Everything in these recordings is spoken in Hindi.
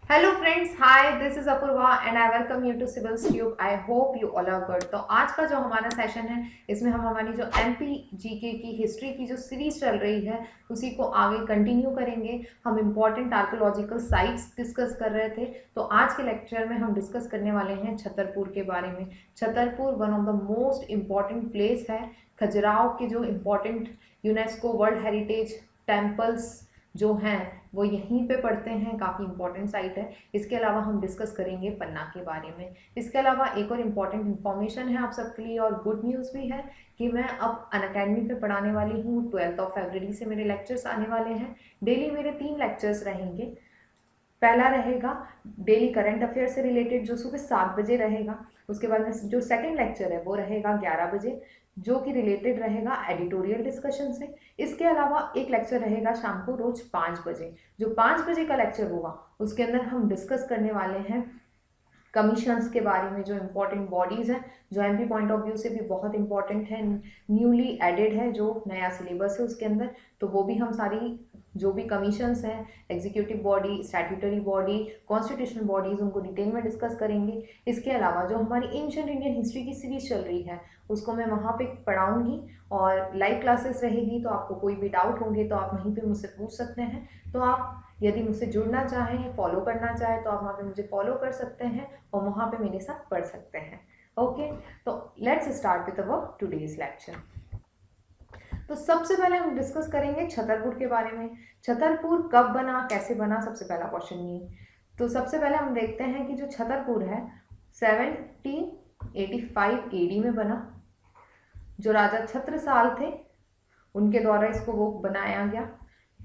Hello friends, hi, this is Apoorva and I welcome you to civils tube. I hope you all are good. तो आज का जो हमारा सेशन है, इसमें हम हमारी जो एमपी जीके की हिस्ट्री की जो सीरीज चल रही है उसी को आगे कंटिन्यू करेंगे। हम इम्पॉर्टेंट आर्कोलॉजिकल साइट्स डिस्कस कर रहे थे, तो आज के लेक्चर में हम डिस्कस करने वाले हैं छतरपुर के बारे में। Chhatarpur one of the most important place है। खजुराहो के जो important UNESCO world heritage temples जो हैं वो यहीं पे पढ़ते हैं, काफ़ी इंपॉर्टेंट साइट है। इसके अलावा हम डिस्कस करेंगे पन्ना के बारे में। इसके अलावा एक और इम्पॉर्टेंट इन्फॉर्मेशन है आप सबके लिए और गुड न्यूज़ भी है कि मैं अब अनअकैडमी पे पढ़ाने वाली हूँ। 12 फरवरी से मेरे लेक्चर्स आने वाले हैं। डेली मेरे 3 लेक्चर्स रहेंगे। पहला रहेगा डेली करंट अफेयर से रिलेटेड जो सुबह 7 बजे रहेगा। उसके बाद में जो सेकंड लेक्चर है वो रहेगा 11 बजे, जो कि रिलेटेड रहेगा एडिटोरियल डिस्कशन से। इसके अलावा एक लेक्चर रहेगा शाम को रोज 5 बजे। जो 5 बजे का लेक्चर होगा उसके अंदर हम डिस्कस करने वाले हैं कमीशंस के बारे में, जो इम्पोर्टेंट बॉडीज़ हैं, जो एमपी पॉइंट ऑफ व्यू से भी बहुत इंपॉर्टेंट है, न्यूली एडेड है, जो नया सिलेबस है उसके अंदर। तो वो भी हम सारी जो भी कमीशंस हैं, executive body, statutory body, constitutional bodies, उनको डिटेल में डिस्कस करेंगे। इसके अलावा जो हमारी एंशिएंट इंडियन हिस्ट्री की सीरीज चल रही है उसको मैं वहाँ पे पढ़ाऊँगी और लाइव क्लासेस रहेगी। तो आपको कोई भी डाउट होंगे तो आप वहीं पे मुझसे पूछ सकते हैं। तो आप यदि मुझसे जुड़ना चाहें, फॉलो करना चाहें, तो आप वहाँ पे मुझे फॉलो कर सकते हैं और वहाँ पे मेरे साथ पढ़ सकते हैं। ओके, तो let's start with our today's lecture. तो सबसे पहले हम डिस्कस करेंगे छतरपुर के बारे में। छतरपुर कब बना, कैसे बना, सबसे पहला क्वेश्चन ये। तो सबसे पहले हम देखते हैं कि जो छतरपुर है 1785 एडी में बना। जो राजा छत्रसाल थे उनके द्वारा इसको वो बनाया गया।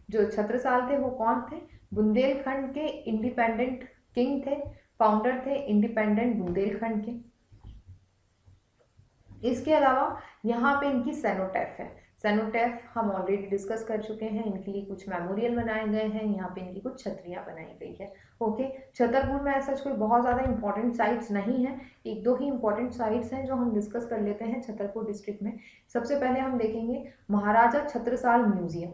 जो छत्रसाल थे वो कौन थे? बुंदेलखंड के इंडिपेंडेंट किंग थे, फाउंडर थे इंडिपेंडेंट बुंदेलखंड के। इसके अलावा यहाँ पे इनकी सेनोटैफ है। सेनोटैफ हम ऑलरेडी डिस्कस कर चुके हैं। इनके लिए कुछ मेमोरियल बनाए गए हैं, यहाँ पे इनकी कुछ छतरियाँ बनाई गई है। ओके, छतरपुर में ऐसा कोई बहुत ज़्यादा इंपॉर्टेंट साइट्स नहीं है, एक दो ही इंपॉर्टेंट साइट्स हैं जो हम डिस्कस कर लेते हैं छतरपुर डिस्ट्रिक्ट में। सबसे पहले हम देखेंगे महाराजा छत्रसाल म्यूजियम।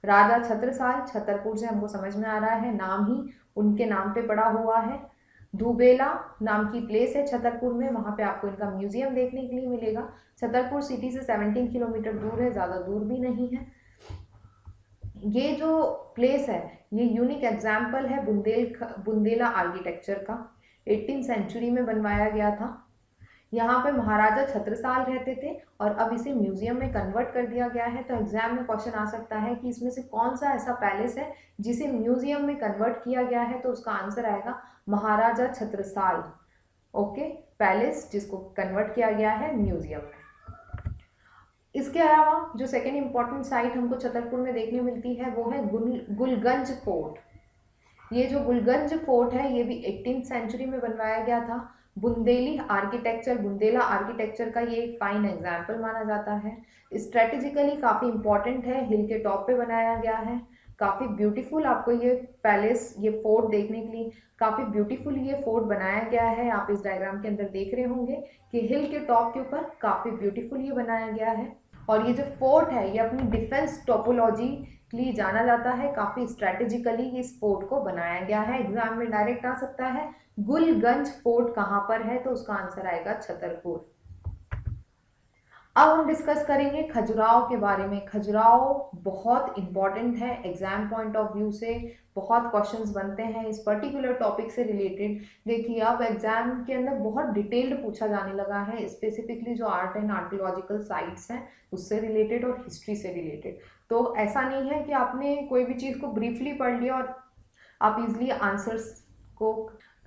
राजा छत्रसाल, छतरपुर से हमको समझ में आ रहा है, नाम ही उनके नाम पे पड़ा हुआ है। धुबेला नाम की प्लेस है छतरपुर में, वहाँ पे आपको इनका म्यूजियम देखने के लिए मिलेगा। छतरपुर सिटी से 17 किलोमीटर दूर है, ज़्यादा दूर भी नहीं है। ये जो प्लेस है ये यूनिक एग्जाम्पल है बुंदेला आर्किटेक्चर का। 18th सेंचुरी में बनवाया गया था। यहाँ पे महाराजा छत्रसाल रहते थे और अब इसे म्यूजियम में कन्वर्ट कर दिया गया है। तो एग्जाम में क्वेश्चन आ सकता है कि इसमें से कौन सा ऐसा पैलेस है जिसे म्यूजियम में कन्वर्ट किया गया है। तो उसका आंसर आएगा महाराजा छत्रसाल। ओके, पैलेस जिसको कन्वर्ट किया गया है म्यूजियम में। इसके अलावा जो सेकेंड इंपॉर्टेंट साइट हमको छतरपुर में देखने मिलती है वो है गुलगंज फोर्ट। ये जो गुलगंज फोर्ट है ये भी 18th सेंचुरी में बनवाया गया था। बुंदेला आर्किटेक्चर का ये एक फाइन एग्जाम्पल माना जाता है। स्ट्रेटेजिकली काफ़ी इंपॉर्टेंट है, हिल के टॉप पे बनाया गया है। काफ़ी ब्यूटीफुल आपको ये पैलेस, ये फोर्ट देखने के लिए काफ़ी ब्यूटीफुल ये फोर्ट बनाया गया है। आप इस डायग्राम के अंदर देख रहे होंगे कि हिल के टॉप के ऊपर काफ़ी ब्यूटीफुल ये बनाया गया है। और ये जो फोर्ट है ये अपनी डिफेंस टोपोलॉजी के लिए जाना जाता है। काफ़ी स्ट्रैटेजिकली इस फोर्ट को बनाया गया है। एग्जाम में डायरेक्ट आ सकता है गुलगंज फोर्ट कहाँ पर है, तो उसका आंसर आएगा छतरपुर। अब हम डिस्कस करेंगे खजुराहो के बारे में। खजुराहो बहुत इंपॉर्टेंट है, एग्जाम पॉइंट ऑफ व्यू से बहुत क्वेश्चंस बनते हैं इस पर्टिकुलर टॉपिक से रिलेटेड। देखिए अब एग्जाम के अंदर बहुत डिटेल्ड पूछा जाने लगा है, स्पेसिफिकली जो आर्ट एंड आर्कियोलॉजिकल साइट्स हैं उससे रिलेटेड और हिस्ट्री से रिलेटेड। तो ऐसा नहीं है कि आपने कोई भी चीज़ को ब्रीफली पढ़ लिया और आप इजली आंसर्स को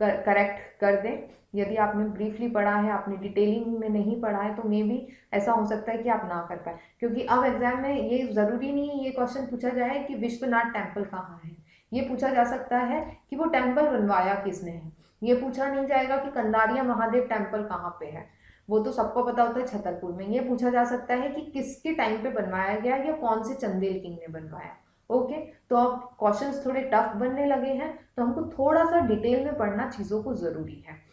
करेक्ट कर दें। यदि आपने ब्रीफली पढ़ा है, आपने डिटेलिंग में नहीं पढ़ा है, तो मे भी ऐसा हो सकता है कि आप ना कर पाए। क्योंकि अब एग्जाम में ये ज़रूरी नहीं है ये क्वेश्चन पूछा जाए कि विश्वनाथ टेम्पल कहाँ है। ये पूछा जा सकता है कि वो टेम्पल बनवाया किसने है। ये पूछा नहीं जाएगा कि कंदारिया महादेव टेम्पल कहाँ पे है, वो तो सबको पता होता है छतरपुर में। ये पूछा जा सकता है कि किसके टाइम पे बनवाया गया या कौन से चंदेल किंग ने बनवाया। ओके, तो अब क्वेश्चंस थोड़े टफ बनने लगे हैं, तो हमको थोड़ा सा डिटेल में पढ़ना चीज़ों को ज़रूरी है।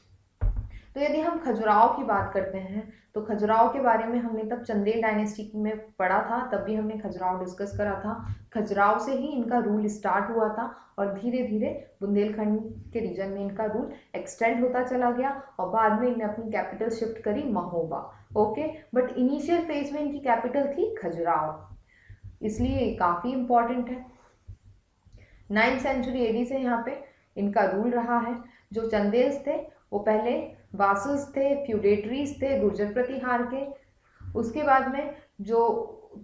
तो यदि हम खजुराहो की बात करते हैं तो खजुराहो के बारे में हमने तब चंदेल डायनेस्टी में पढ़ा था, तब भी हमने खजुराहो डिस्कस करा था। खजुराहो से ही इनका रूल स्टार्ट हुआ था और धीरे धीरे बुंदेलखंड के रीजन में इनका रूल एक्सटेंड होता चला गया और बाद में इन्हें अपनी कैपिटल शिफ्ट करी Mahoba. Okay, but initial phase में इनकी कैपिटल थी खजुराहो, इसलिए काफ़ी इंपॉर्टेंट है। 9th सेंचुरी एडी से यहाँ पे इनका रूल रहा है। जो चंदेल्स थे वो पहले वासुस थे, फ्यूडेटरीज थे गुर्जर प्रतिहार के। उसके बाद में जो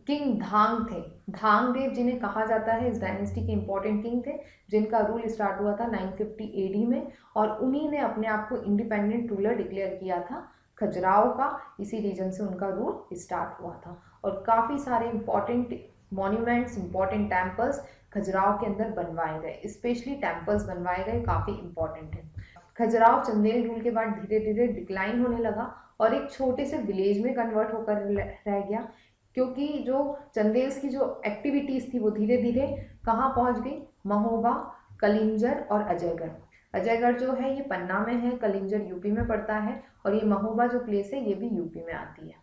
किंग धांग थे, धांग देव जिन्हें कहा जाता है, इस डायनेस्टी के इंपॉर्टेंट किंग थे जिनका रूल स्टार्ट हुआ था 950 एडी में और उन्हीं ने अपने आप को इंडिपेंडेंट रूलर डिक्लेयर किया था खजुराहो का। इसी रीजन से उनका रूल स्टार्ट हुआ था और काफ़ी सारे important monuments, important temples Khajuraho के अंदर बनवाए गए, स्पेशली टेम्पल्स बनवाए गए, काफ़ी इंपॉर्टेंट है। खजुराहो चंदेल रूल के बाद धीरे धीरे डिक्लाइन होने लगा और एक छोटे से विलेज में कन्वर्ट होकर रह गया, क्योंकि जो चंदेल्स की जो एक्टिविटीज़ थी वो धीरे धीरे कहाँ पहुँच गई, महोबा, कलिंजर और अजयगढ़। अजयगढ़ जो है ये पन्ना में है, कलिंजर यूपी में पड़ता है और ये महोबा जो प्लेस है ये भी यूपी में आती है।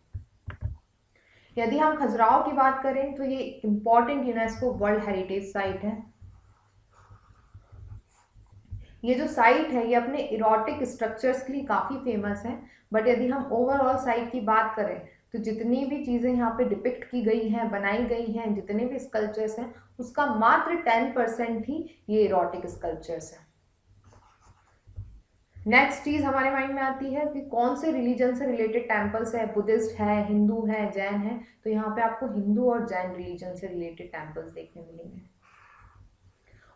यदि हम खजुराहो की बात करें तो ये important UNESCO world heritage site है। ये जो साइट है ये अपने इरोटिक स्ट्रक्चर्स के लिए काफ़ी फेमस है, बट यदि हम ओवरऑल साइट की बात करें तो जितनी भी चीज़ें यहाँ पे डिपिक्ट की गई हैं, बनाई गई हैं, जितने भी स्कल्पचर्स हैं, उसका मात्र 10% ही ये इरोटिक स्कल्पचर्स हैं। नेक्स्ट चीज़ हमारे माइंड में आती है कि कौन से रिलीजन से रिलेटेड टेम्पल्स है, बुद्धिस्ट है, हिंदू है, जैन है, तो यहाँ पे आपको हिंदू और जैन रिलीजन से रिलेटेड टेम्पल्स देखने मिलेंगे।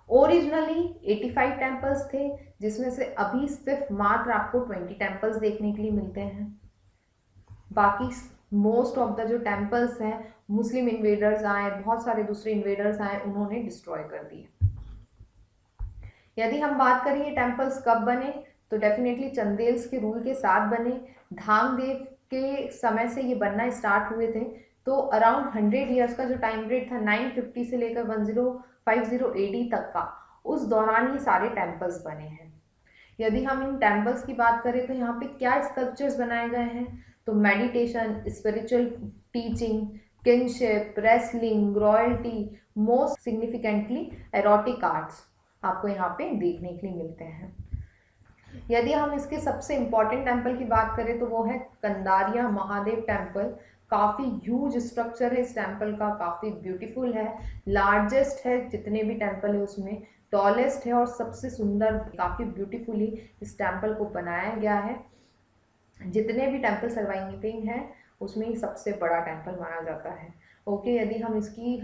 ओरिजिनली 85 टेम्पल्स थे, जिसमें से अभी सिर्फ मात्र आपको 20 टेम्पल्स देखने के लिए मिलते हैं। बाकी मोस्ट ऑफ द जो टेम्पल्स हैं, मुस्लिम इन्वेडर्स आए, बहुत सारे दूसरे इन्वेडर्स आए, उन्होंने डिस्ट्रॉय कर दिए। यदि हम बात करें ये टेम्पल्स कब बने, तो डेफिनेटली चंदेल्स के रूल के साथ बने। धांग देव के समय से ये बनना स्टार्ट हुए थे, तो अराउंड 100 ईयर्स का जो टाइम पीरियड था 950 से लेकर 1050 एडी तक का, उस दौरान ये सारे टेम्पल्स बने हैं। यदि हम इन टेम्पल्स की बात करें तो यहाँ पे क्या स्कल्पचर्स बनाए गए हैं, तो meditation, spiritual teaching, kinship, wrestling, royalty, most significantly erotic arts आपको यहाँ पे देखने के लिए मिलते हैं। यदि हम इसके सबसे इम्पॉर्टेंट टेम्पल की बात करें तो वो है कंदारिया महादेव टेम्पल। काफ़ी ह्यूज स्ट्रक्चर है इस टेम्पल का, काफ़ी ब्यूटीफुल है, लार्जेस्ट है जितने भी टेम्पल है उसमें, टॉलेस्ट है और सबसे सुंदर, काफ़ी ब्यूटीफुली इस टेम्पल को बनाया गया है। जितने भी टेम्पल सर्वाइविंग है उसमें ही सबसे बड़ा टेम्पल माना जाता है। ओके, यदि हम इसकी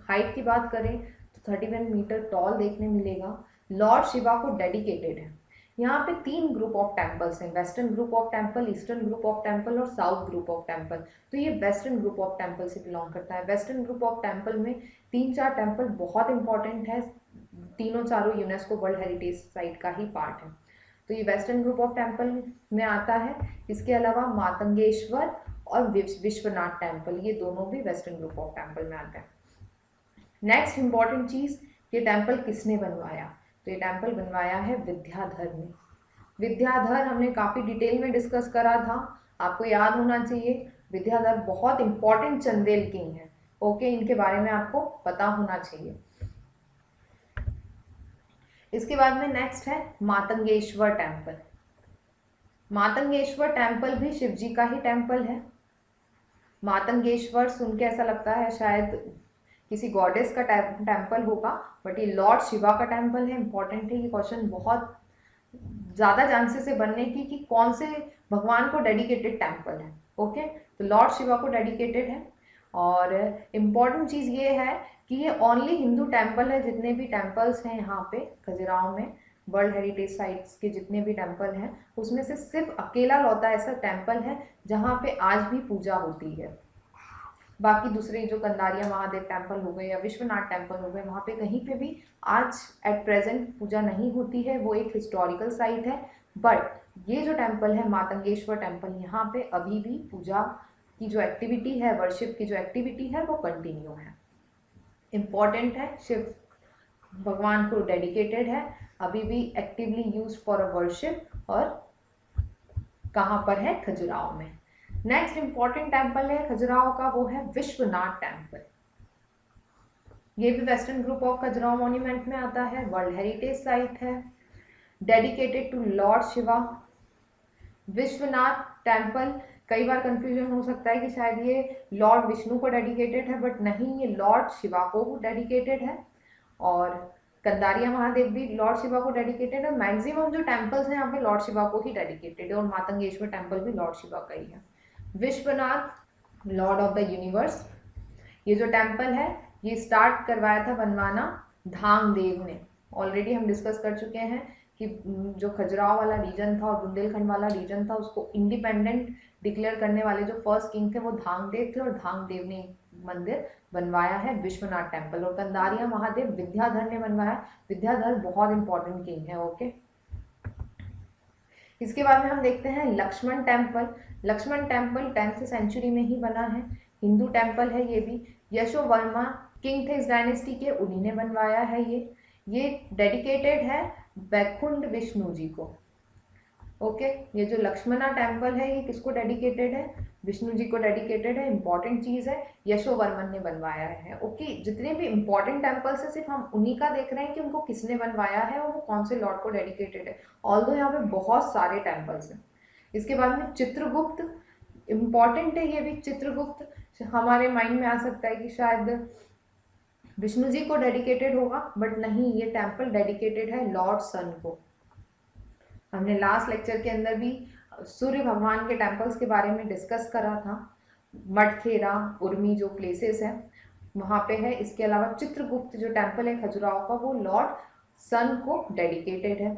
हाइट की बात करें तो 31 मीटर टॉल देखने मिलेगा। लॉर्ड शिवा को डेडिकेटेड है। यहाँ पे 3 ग्रुप ऑफ टेम्पल्स हैं, western group of temple, eastern group of temple और साउथ ग्रुप ऑफ टेम्पल। तो ये वेस्टर्न ग्रुप ऑफ टेम्पल से बिलोंग करता है। वेस्टर्न ग्रुप ऑफ टेम्पल में 3-4 टेम्पल बहुत इंपॉर्टेंट है, तीनों चारों यूनेस्को वर्ल्ड हेरिटेज साइट का ही पार्ट है। तो ये वेस्टर्न ग्रुप ऑफ टेम्पल में आता है। इसके अलावा मातंगेश्वर और विश्वनाथ टेम्पल, ये दोनों भी वेस्टर्न ग्रुप ऑफ टेम्पल में आते हैं। नेक्स्ट इंपॉर्टेंट चीज़, ये टेम्पल किसने बनवाया, तो ये टेम्पल बनवाया है विद्याधर ने। विद्याधर हमने काफ़ी डिटेल में डिस्कस करा था, आपको याद होना चाहिए। विद्याधर बहुत इंपॉर्टेंट चंदेल किंग है। ओके, इनके बारे में आपको पता होना चाहिए। इसके बाद में नेक्स्ट है मातंगेश्वर टेम्पल। मातंगेश्वर टेम्पल भी शिव जी का ही टेम्पल है। मातंगेश्वर सुन के ऐसा लगता है शायद किसी गॉडेस का टेम्पल होगा, बट ये लॉर्ड शिवा का टेम्पल है। इंपॉर्टेंट है, ये क्वेश्चन बहुत ज़्यादा चांसेस है बनने की कि कौन से भगवान को डेडिकेटेड टेम्पल है। ओके, तो लॉर्ड शिवा को डेडिकेटेड है। और इम्पॉर्टेंट चीज़ ये है कि ये ओनली हिंदू टेम्पल है। जितने भी टेम्पल्स हैं यहाँ पे खजुराहो में, वर्ल्ड हेरिटेज साइट्स के जितने भी टेम्पल हैं, उसमें से सिर्फ अकेला लौता ऐसा टेम्पल है जहाँ पे आज भी पूजा होती है। बाकी दूसरे जो कंदारिया महादेव टेम्पल हो गए या विश्वनाथ टेम्पल हो गए, वहाँ पे कहीं पे भी आज एट प्रेजेंट पूजा नहीं होती है, वो एक हिस्टोरिकल साइट है। बट ये जो टेम्पल है मातंगेश्वर टेम्पल, यहाँ पे अभी भी पूजा की जो एक्टिविटी है, वर्शिप की जो एक्टिविटी है, वो कंटिन्यू है। इम्पॉर्टेंट है, शिव भगवान को डेडिकेटेड है, अभी भी actively use for a worship और कहाँ पर है? खजुराहो में। नेक्स्ट इंपॉर्टेंट टेम्पल है खजुराहो का, वो है विश्वनाथ टेम्पल। ये भी western group of Khajuraho monument में आता है, वर्ल्ड हेरिटेज साइट है, dedicated to lord Shiva. Vishwanath temple, कई बार कंफ्यूजन हो सकता है कि शायद ये लॉर्ड विष्णु को डेडिकेटेड है, बट नहीं, ये लॉर्ड शिवा को डेडिकेटेड है। और कंदारिया महादेव भी लॉर्ड शिवा को डेडिकेटेड है। मैक्सिमम जो टेम्पल्स हैं यहाँ पे लॉर्ड शिवा को ही डेडिकेटेड है, और मातंगेश्वर टेम्पल भी लॉर्ड शिवा का ही है। Vishwanath Lord of the universe, ये जो टेम्पल है ये स्टार्ट करवाया था बनवाना धांगदेव ने। ऑलरेडी हम डिस्कस कर चुके हैं कि जो खजुराहो वाला रीजन था और बुंदेलखंड वाला रीजन था उसको इंडिपेंडेंट डिक्लेयर करने वाले जो फर्स्ट किंग थे वो धांगदेव थे, और धांगदेव ने मंदिर बनवाया है विश्वनाथ टेम्पल। और कंदारिया महादेव विद्याधर ने बनवाया। विद्याधर बहुत इंपॉर्टेंट किंग है। ओके, इसके बाद में हम देखते हैं Lakshman temple. Lakshman temple 10th century में ही बना है, हिंदू टेम्पल है ये भी। यशोवर्मा किंग थे इस डायनेस्टी के, उन्हीं ने बनवाया है ये डेडिकेटेड है वैकुंठ विष्णु जी को। ओके, ये जो लक्ष्मणा टेम्पल है ये किसको डेडिकेटेड है? विष्णु जी को डेडिकेटेड है। इंपॉर्टेंट चीज है, यशोवर्मन ने बनवाया है। ओके, जितने भी इंपॉर्टेंट टेम्पल्स है सिर्फ हम उन्हीं का देख रहे हैं कि उनको किसने बनवाया है और वो कौन से लॉर्ड को डेडिकेटेड है, ऑल्दो यहाँ पे बहुत सारे टेम्पल्स हैं। इसके बाद में चित्रगुप्त, इम्पॉर्टेंट है ये भी। चित्रगुप्त हमारे माइंड में आ सकता है कि शायद विष्णु जी को डेडिकेटेड होगा, बट नहीं, ये टेम्पल डेडिकेटेड है लॉर्ड सन को। हमने लास्ट लेक्चर के अंदर भी सूर्य भगवान के टेम्पल्स के बारे में डिस्कस करा था। मटखेरा, उर्मी जो प्लेसेस हैं वहाँ पे है। इसके अलावा चित्रगुप्त जो टेम्पल है खजुराहो का वो लॉर्ड सन को डेडिकेटेड है।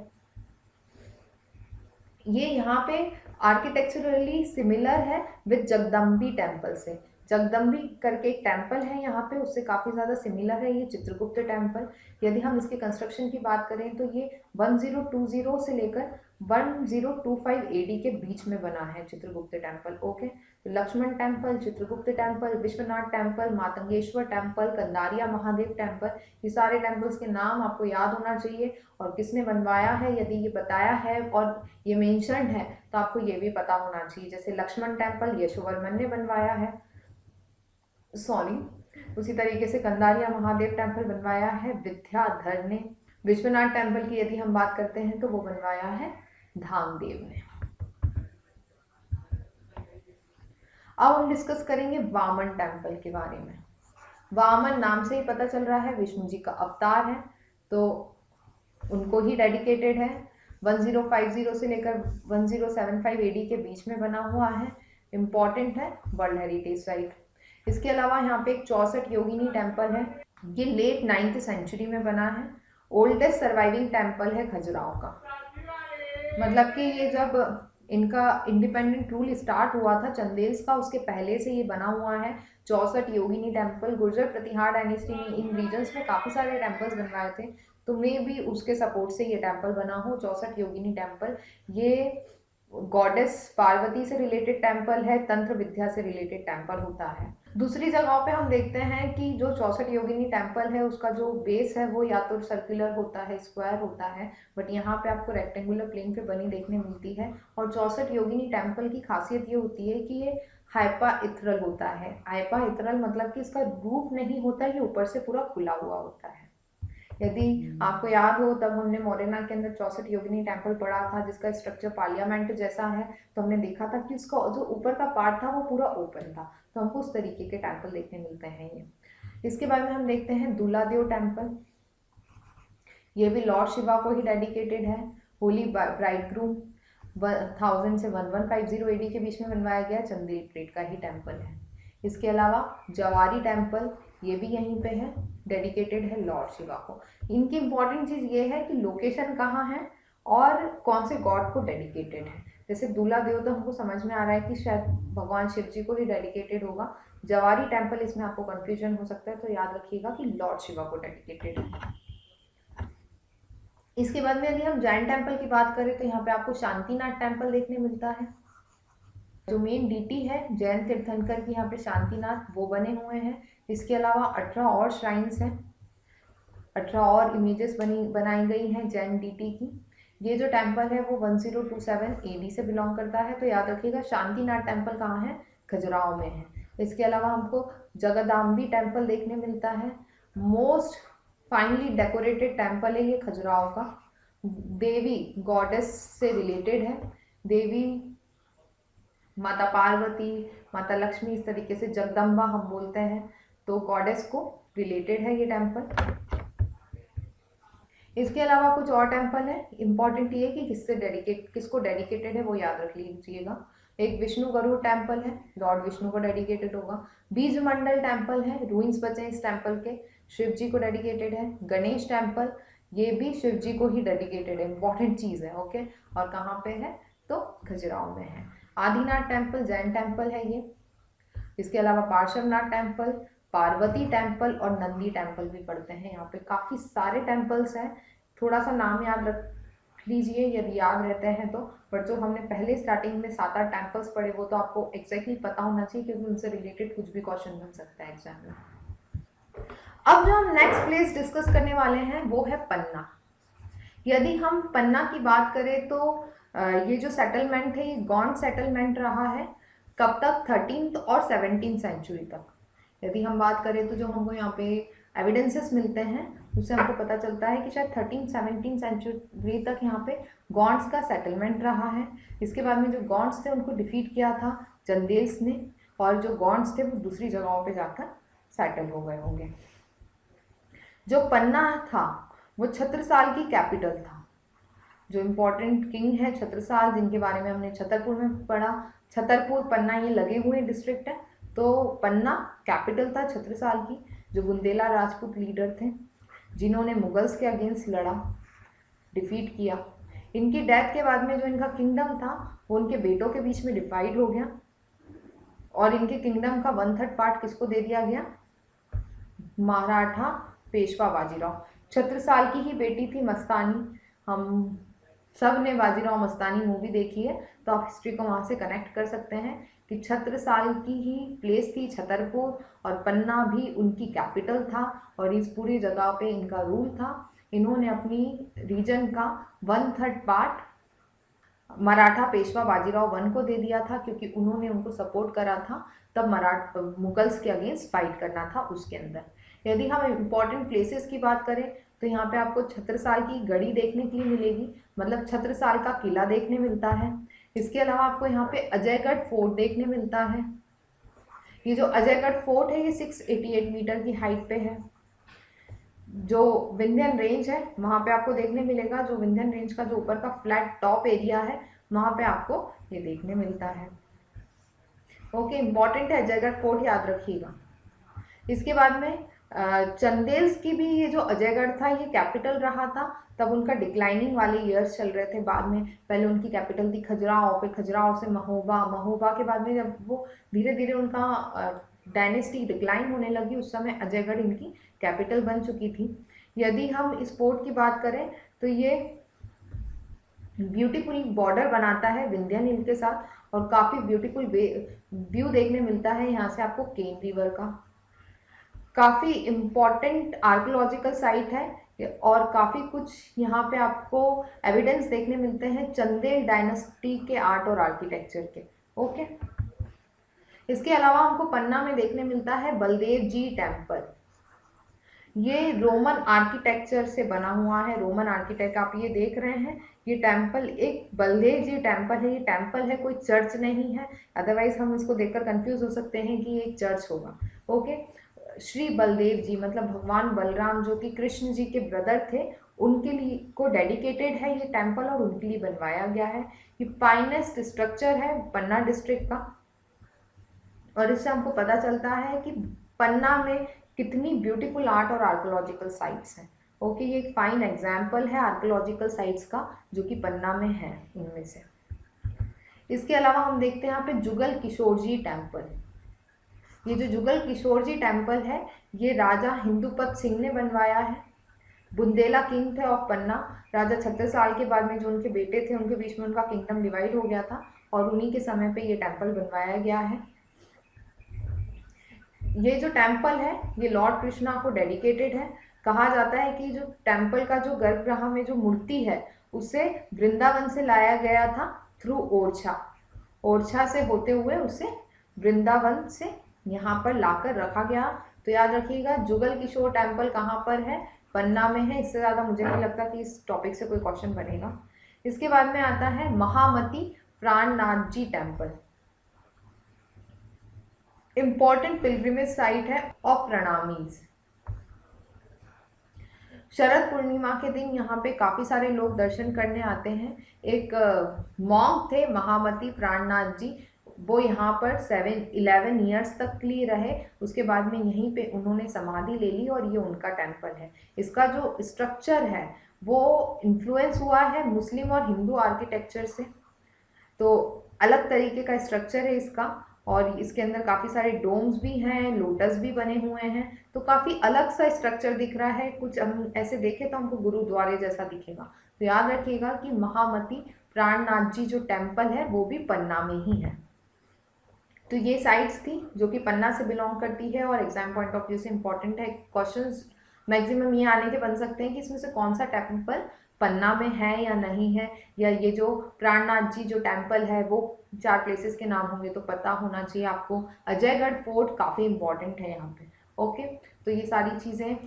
ये यहाँ पे आर्किटेक्चरली सिमिलर है विद जगदम्बी टेम्पल से। जगदम्बी करके एक टेम्पल है यहाँ पे, उससे काफ़ी ज़्यादा सिमिलर है ये चित्रगुप्त टेम्पल। यदि हम इसके कंस्ट्रक्शन की बात करें तो ये 1020 से लेकर 1025 AD के बीच में बना है चित्रगुप्त टेम्पल। ओके, तो Lakshman temple, Chitragupta temple, Vishwanath temple, Matangeshwar temple, Kandariya Mahadev temple, ये सारे टेम्पल्स के नाम आपको याद होना चाहिए, और किसने बनवाया है यदि ये बताया है और ये मेंशन्ड है तो आपको ये भी पता होना चाहिए। जैसे लक्ष्मण टेम्पल यशोवर्मन ने बनवाया है, उसी तरीके से कंदारिया महादेव टेम्पल बनवाया है विद्याधर ने। विश्वनाथ टेम्पल की यदि हम बात करते हैं तो वो बनवाया है धामदेव ने। अब हम डिस्कस करेंगे वामन टेम्पल के बारे में। वामन नाम से ही पता चल रहा है विष्णु जी का अवतार है, तो उनको ही डेडिकेटेड है। 1050 से लेकर 1075 AD के बीच में बना हुआ है, इम्पॉर्टेंट है, वर्ल्ड हेरिटेज साइट। इसके अलावा यहाँ पे एक 64 योगिनी टेम्पल है, ये लेट 9th सेंचुरी में बना है। ओल्डेस्ट सर्वाइविंग टेम्पल है खजुराहो का। मतलब कि ये जब इनका इंडिपेंडेंट रूल स्टार्ट हुआ था चंदेल्स का, उसके पहले से ये बना हुआ है। 64 योगिनी टेम्पल, गुर्जर प्रतिहार डायनेस्टी ने इन रीजन्स में काफ़ी सारे टेम्पल्स बनवाए थे, तो मे भी उसके सपोर्ट से ये टेम्पल बना हो। 64 योगिनी टेम्पल, ये गॉडेस पार्वती से रिलेटेड टेम्पल है, तंत्र विद्या से रिलेटेड टेम्पल होता है। दूसरी जगहों पे हम देखते हैं कि जो 64 योगिनी टेम्पल है उसका जो बेस है वो या तो सर्कुलर होता है, स्क्वायर होता है, बट यहाँ पे आपको रेक्टेंगुलर प्लेन पे बनी देखने मिलती है। और 64 योगिनी टेम्पल की खासियत ये होती है कि ये हाइपा इथरल होता है। हाइपा इथरल मतलब कि इसका रूफ नहीं होता, ये ऊपर से पूरा खुला हुआ होता है। यदि आपको याद हो तब हमने मोरेना के अंदर 64 योगिनी टेम्पल पढ़ा था जिसका स्ट्रक्चर पार्लियामेंट जैसा है, तो हमने देखा था कि उसका जो ऊपर का पार्ट था वो पूरा ओपन था, तो हमको उस तरीके के टेम्पल देखने मिलते हैं ये। इसके बाद में हम देखते हैं दूलादेव टेम्पल, ये भी लॉर्ड शिवा को ही डेडिकेटेड है। होली ब्राइडग्रूम 1000 से 1150 AD के बीच में बनवाया गया चंदेल प्लेट का ही टेम्पल है। इसके अलावा जवारी टेम्पल, ये भी यहीं पे है, डेडिकेटेड है लॉर्ड शिवा को। इनकी इंपॉर्टेंट चीज़ ये है कि लोकेशन कहाँ है और कौन से गॉड को डेडिकेटेड है। जैसे दूलादेव तो हमको समझ में आ रहा है कि शायद भगवान शिव जी को ही डेडिकेटेड होगा। जवारी टेम्पल इसमें आपको कन्फ्यूजन हो सकता है, तो याद रखिएगा कि लॉर्ड शिवा को डेडिकेटेड है। इसके बाद में यदि हम जैन टेम्पल की बात करें तो यहाँ पे आपको शांतिनाथ टेम्पल देखने मिलता है। जो मेन डीटी है जैन तीर्थंकर की यहाँ पे शांतिनाथ, वो बने हुए हैं। इसके अलावा 18 और श्राइन्स हैं, 18 और इमेजेस बनाई गई हैं जैन डीटी की। ये जो टेम्पल है वो 1027 AD से बिलोंग करता है। तो याद रखिएगा शांतिनाथ टेम्पल कहाँ है, खजुराहो में है। इसके अलावा हमको जगदम्बी टेम्पल देखने मिलता है, मोस्ट फाइनली डेकोरेटेड टेम्पल है ये खजुराहो का। देवी गॉडेस से रिलेटेड है, देवी माता पार्वती, माता लक्ष्मी, इस तरीके से जगदम्बा हम बोलते हैं, तो गॉडेस को रिलेटेड है ये टेम्पल। इसके अलावा कुछ और टेम्पल है, इंपॉर्टेंट ये कि किसको डेडिकेटेड है वो याद रख लीजिएगा। एक विष्णु गरुड़ टेम्पल है, लॉर्ड विष्णु को डेडिकेटेड होगा। बीज मंडल टेम्पल है, रूइंस बचे हैं इस टेम्पल के, शिव जी को डेडिकेटेड है। गणेश टेम्पल, ये भी शिव जी को ही डेडिकेटेड है, इंपॉर्टेंट चीज़ है, ओके। और कहाँ पे है, तो खजुराहो में है। आदिनाथ टेम्पल जैन टेम्पल है ये। इसके अलावा पार्श्वनाथ टेम्पल, पार्वती टेम्पल और नंदी टेम्पल भी पड़ते हैं यहाँ पे। काफ़ी सारे टेम्पल्स हैं, थोड़ा सा नाम याद रख लीजिए यदि याद रहते हैं तो, बट जो हमने पहले स्टार्टिंग में 7-8 टेम्पल्स पढ़े वो तो आपको एग्जैक्टली पता होना चाहिए, क्योंकि उनसे रिलेटेड कुछ भी क्वेश्चन बन सकता है एग्जाम में। अब जो हम नेक्स्ट प्लेस डिस्कस करने वाले हैं वो है पन्ना। यदि हम पन्ना की बात करें तो ये जो सेटलमेंट है ये गौंड सेटलमेंट रहा है। कब तक, 13th और 17th सेंचुरी तक। यदि हम बात करें तो जो हमको यहाँ पे एविडेंसेस मिलते हैं उससे हमको पता चलता है कि शायद 13th-17th सेंचुरी तक यहाँ पे गॉन्ड्स का सेटलमेंट रहा है। इसके बाद में जो गॉन्ड्स थे उनको डिफीट किया था चंदेल्स ने, और जो गॉन्ड्स थे वो दूसरी जगहों पे जाकर सेटल हो गए होंगे। जो पन्ना था वो छत्रसाल की कैपिटल था। जो इम्पोर्टेंट किंग है छत्रसाल, जिनके बारे में हमने छतरपुर में पढ़ा, छतरपुर पन्ना ये लगे हुए डिस्ट्रिक्ट है। तो पन्ना कैपिटल था छत्रसाल की। जो बुंदेला राजपूत लीडर थे जिन्होंने मुगल्स के अगेंस्ट लड़ा, डिफीट किया। इनकी डेथ के बाद में जो इनका किंगडम था वो उनके बेटों के बीच में डिवाइड हो गया, और इनके किंगडम का 1/3 पार्ट किसको दे दिया गया, मराठा पेशवा बाजीराव। छत्रसाल की ही बेटी थी मस्तानी, हम सब ने बाजीराव मस्तानी मूवी देखी है तो आप हिस्ट्री को वहाँ से कनेक्ट कर सकते हैं कि छत्रसाल की ही प्लेस थी छतरपुर, और पन्ना भी उनकी कैपिटल था, और इस पूरी जगह पे इनका रूल था। इन्होंने अपनी रीजन का 1/3 पार्ट मराठा पेशवा बाजीराव वन को दे दिया था, क्योंकि उन्होंने उनको सपोर्ट करा था तब मुगल्स के अगेंस्ट फाइट करना था उसके अंदर। यदि हम इम्पॉर्टेंट प्लेसेस की बात करें तो यहाँ पे आपको छत्रसाल की गढ़ी देखने के लिए मिलेगी, मतलब छत्रसाल का किला देखने मिलता है। इसके अलावा आपको यहाँ पे अजयगढ़ फोर्ट देखने मिलता है। ये जो अजयगढ़ फोर्ट है ये 688 मीटर की हाइट पे है। जो विंध्यन रेंज है वहाँ पे आपको देखने मिलेगा, जो विंध्यन रेंज का जो ऊपर का फ्लैट टॉप एरिया है वहाँ पे आपको ये देखने मिलता है। ओके, इम्पॉर्टेंट है, अजयगढ़ फोर्ट याद रखिएगा। इसके बाद में चंदेल्स की भी ये जो अजयगढ़ था ये कैपिटल रहा था, तब उनका डिक्लाइनिंग वाले ईयर्स चल रहे थे। बाद में पहले उनकी कैपिटल थी खजुराहो, फिर खजुराहो से महोबा, महोबा के बाद में जब वो धीरे धीरे उनका डायनेस्टी डिक्लाइन होने लगी उस समय अजयगढ़ इनकी कैपिटल बन चुकी थी। यदि हम इस फोर्ट की बात करें तो ये ब्यूटीफुल बॉर्डर बनाता है विंध्यन हिल के साथ, और काफ़ी ब्यूटीफुल व्यू देखने मिलता है यहाँ से आपको केन रिवर का। काफ़ी इम्पॉर्टेंट आर्कियोलॉजिकल साइट है, और काफ़ी कुछ यहाँ पे आपको एविडेंस देखने मिलते हैं चंदेल डायनेस्टी के आर्ट और आर्किटेक्चर के। ओके, इसके अलावा हमको पन्ना में देखने मिलता है बलदेव जी टेम्पल। ये रोमन आर्किटेक्चर से बना हुआ है, रोमन आर्किटेक्ट आप ये देख रहे हैं। ये टेम्पल एक बलदेव जी टेम्पल है, ये टेम्पल है, कोई चर्च नहीं है, अदरवाइज हम इसको देखकर कंफ्यूज हो सकते हैं कि ये एक चर्च होगा। ओके, श्री बलदेव जी मतलब भगवान बलराम जो कि कृष्ण जी के ब्रदर थे, उनके लिए को डेडिकेटेड है ये टेम्पल, और उनके लिए बनवाया गया है। ये फाइनेस्ट स्ट्रक्चर है पन्ना डिस्ट्रिक्ट का, और इससे हमको पता चलता है कि पन्ना में कितनी ब्यूटीफुल आर्ट और आर्कियोलॉजिकल साइट्स हैं। ओके, ये एक फाइन एग्जाम्पल है आर्कियोलॉजिकल साइट्स का जो कि पन्ना में है इनमें से। इसके अलावा हम देखते हैं यहाँ पे जुगल किशोर जी टेम्पल। ये जो जुगल किशोर जी टेम्पल है ये राजा हिंदुपत सिंह ने बनवाया है। बुंदेला किंग थे ऑफ पन्ना। राजा छत्रसाल के बाद में जो उनके बेटे थे उनके बीच में उनका किंगडम डिवाइड हो गया था, और उन्हीं के समय पे ये टेम्पल बनवाया गया है। ये जो टेम्पल है ये लॉर्ड कृष्णा को डेडिकेटेड है। कहा जाता है कि जो टेम्पल का जो गर्भगृह में जो मूर्ति है उसे वृंदावन से लाया गया था थ्रू ओरछा। ओरछा से होते हुए उसे वृंदावन से यहाँ पर लाकर रखा गया। तो याद रखिएगा जुगल किशोर टेम्पल कहाँ पर है, पन्ना में है। इससे ज़्यादा मुझे नहीं लगता कि इस टॉपिक से कोई क्वेश्चन बनेगा। इसके बाद में आता है महामती प्राणनाथ जी टेम्पल, इंपॉर्टेंट पिलग्रिमेज साइट है ऑफ प्रणामीज। शरद पूर्णिमा के दिन यहाँ पे काफ़ी सारे लोग दर्शन करने आते हैं। एक मॉन्क थे महामती प्राणनाथ जी, वो यहाँ पर 11 ईयर्स तक के लिए रहे। उसके बाद में यहीं पे उन्होंने समाधि ले ली और ये उनका टेम्पल है। इसका जो स्ट्रक्चर है वो इन्फ्लुएंस हुआ है मुस्लिम और हिंदू आर्किटेक्चर से। तो अलग तरीके का स्ट्रक्चर है इसका, और इसके अंदर काफ़ी सारे डोम्स भी हैं, लोटस भी बने हुए हैं। तो काफ़ी अलग सा स्ट्रक्चर दिख रहा है। कुछ हम ऐसे देखें तो हमको गुरुद्वारे जैसा दिखेगा। तो याद रखिएगा कि महामती प्राणनाथ जी जो टेम्पल है वो भी पन्ना में ही है। तो ये साइट्स थी जो कि पन्ना से बिलोंग करती है और एग्जाम पॉइंट ऑफ व्यू से इंपॉर्टेंट है। क्वेश्चंस मैक्सिमम ये आने के बन सकते हैं कि इसमें से कौन सा टेम्पल पन्ना में है या नहीं है, या ये जो प्राणनाथ जी जो टेम्पल है वो 4 प्लेसेस के नाम होंगे तो पता होना चाहिए आपको। अजयगढ़ फोर्ट काफ़ी इंपॉर्टेंट है यहाँ पे। ओके, तो ये सारी चीज़ें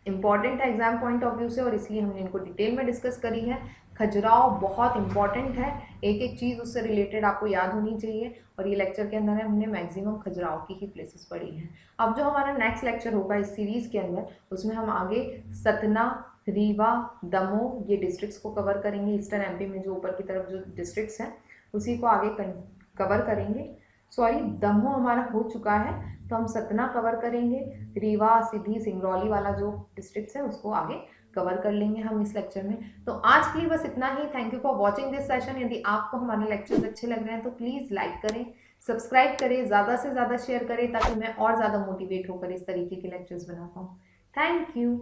इंपॉर्टेंट है एग्जाम पॉइंट ऑफ व्यू से और इसलिए हमने इनको डिटेल में डिस्कस करी है। खजुराहो बहुत इंपॉर्टेंट है, एक एक चीज़ उससे रिलेटेड आपको याद होनी चाहिए, और ये लेक्चर के अंदर हमने मैक्सिमम खजुराहो की ही प्लेसेस पढ़ी हैं। अब जो हमारा नेक्स्ट लेक्चर होगा इस सीरीज़ के अंदर, उसमें हम आगे सतना, रीवा, दमोह ये डिस्ट्रिक्ट्स को कवर करेंगे। ईस्टर्न एमपी में जो ऊपर की तरफ जो डिस्ट्रिक्ट्स हैं उसी को आगे कवर करेंगे। सॉरी, दमोह हमारा हो चुका है, तो हम सतना कवर करेंगे। रीवा, सीधी, सिंगरौली वाला जो डिस्ट्रिक्ट्स है उसको आगे कवर कर लेंगे हम इस लेक्चर में। तो आज के लिए बस इतना ही। Thank you for watching this session. यदि आपको हमारे लेक्चर्स अच्छे लग रहे हैं तो प्लीज़ लाइक करें, सब्सक्राइब करें, ज़्यादा से ज़्यादा शेयर करें ताकि मैं और ज़्यादा मोटिवेट होकर इस तरीके के लेक्चर्स बना पाऊँ। Thank you.